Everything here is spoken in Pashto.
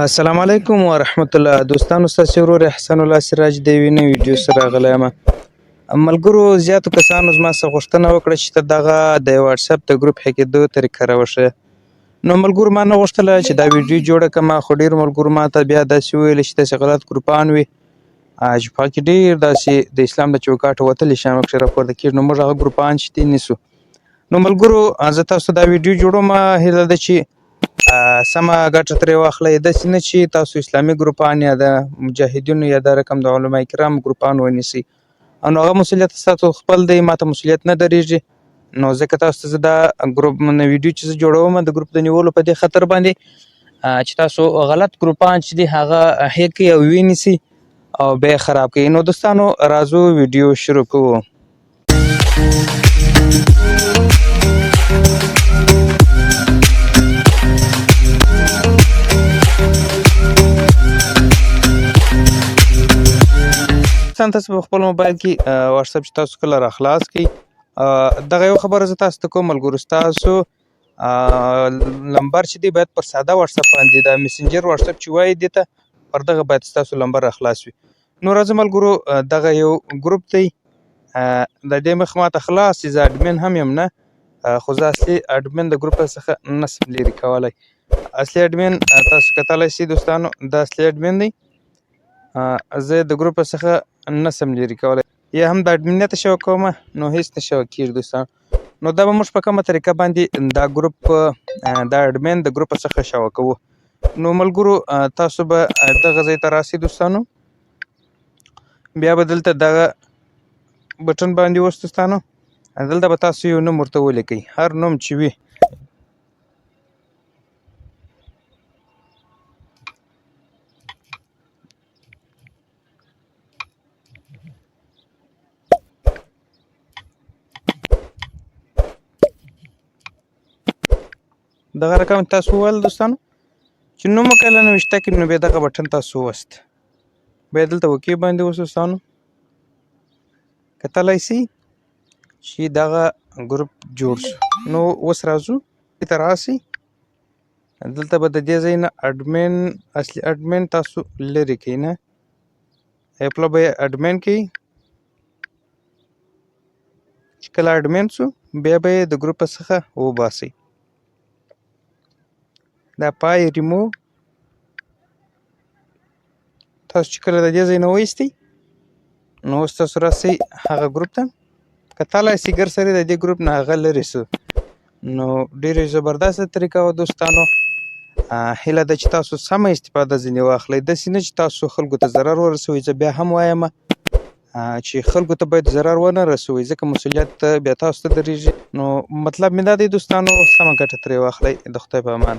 السلام علیکم ورحمت الله دوستانو ستاسو ورور احسان الله سراج د یوې نوې ویډیو سره راغلی یم. ملګرو زیاتو کسانو زما څخه غوښتنه وکړه چې ته دغه د واتساپ د ګروپ هکېدو طریقه راوښیه. نو ملګرو ما نه غوښتله چې دا ویډیو جوړه کړم، خو ډېرو ملګرو ما ته بیا داسې وویل چې داسې غلط ګروپان وي چې په هغه کې ډېر داسې د اسلام د چوکاټه وتلي شیان پکښې راپورته کېږي. نو موږ هغه ګروپان چې دي نیسو. نو ملګرو زه تاسو ته دا ویډیو جوړوم، هیله ده چې سمه ګټه ترې واخلئ. داسې نه چې تاسو اسلامي ګروپان یا د مجاهدینو یا د رقم د علما کرام ګروپان ونیسئ. نو هغه مسؤلیت ستاسو خپل دی، ما ته مسؤلیت نه درېږي. نو ځکه تاسو ته زه دا ګروپ ویډیو چې زه جوړوم د ګروپ د نیولو په دې خطر باندې چې تاسو غلط ګروپان چې دي هغه هیک کړئ او ونیسئ او بیا یې خراب کړئ. نو دوستانو راځو ویډیو شروع کوو. تاسو په خپل موبایل کې واتساپ چې تاسو کله راخلاص کړئ، دغه یو خبره زه تاسو ته کوم ملګرو، ستاسو نمبر چې دی باید پر ساده واتساپ باندې د مسنجر واتساپ چې وایي دې ته پر دغه باید ستاسو نمبر راخلاص وي. نو راځه ملګرو دغه یو ګروپ دی، د دې مخ ماته خلاص چې زه اډمن هم یم نه، خو زه اصلي اډمن د ګروپ څخه نه شم لرې کولی. اصلي اډمن تاسو کتلی شئ دوستانو، دا اصلي اډمن دی، زه د ګروپ څخه نه شم لرې کولی، یا هم د اډمنیته شوه کومه نو هېڅ نه شوه کېږي دوستانو. نو دا به موږ په کومه طریقه باندې دا ګروپ دا اډمن د ګروپ څخه شوه کوو. نو ملګرو تاسو به دغه ځای ته راسئ دوستانو، بیا به دلته دغه بټن باندې اوس دوستانو دلته به تاسو یو نوم ورته ولیکئ، هر نوم چې وي. دغه رقم تاسو وویل دوستانو چې نوم مو کله نوشته کړي، نو بیا دغه بټن تاسو ووست، بیا دلته اوکې باندې اوس دوستانو کتلی شئ چې دغه ګروپ جوړ شو. نو اوس راځو دې ته راسئ، دلته به د دې ځای نه اډمن اصلي اډمن تاسو لرې کړئ، نه ایپله به یې اډمن کړئ. چې کله اډمن شو بیا به یې د ګروپ څخه وباسئ. دا پای ریمو تاسو چې کله د دې ځای نه وایستئ، نو اوس تاسو راسئ هغه ګروپ ته، کتلی شئ ګر سړی د دې ګروپ نه هغه لرې سو. نو ډېرې زبردسته طریقه وه دوستانو، هیله ده چې تاسو سمه استفاده ځینې واخلئ، داسې نه چې تاسو خلکو ته ضرر ورسوئ. زه بیا هم وایم چې خلکو ته باید ضرر ونه رسوئ، ځکه مسؤلیت بیا تاسو ته درېږي. نو مطلب مې دا دی دوستانو، سمه ګټه ترې واخلئ. د خدای په امان.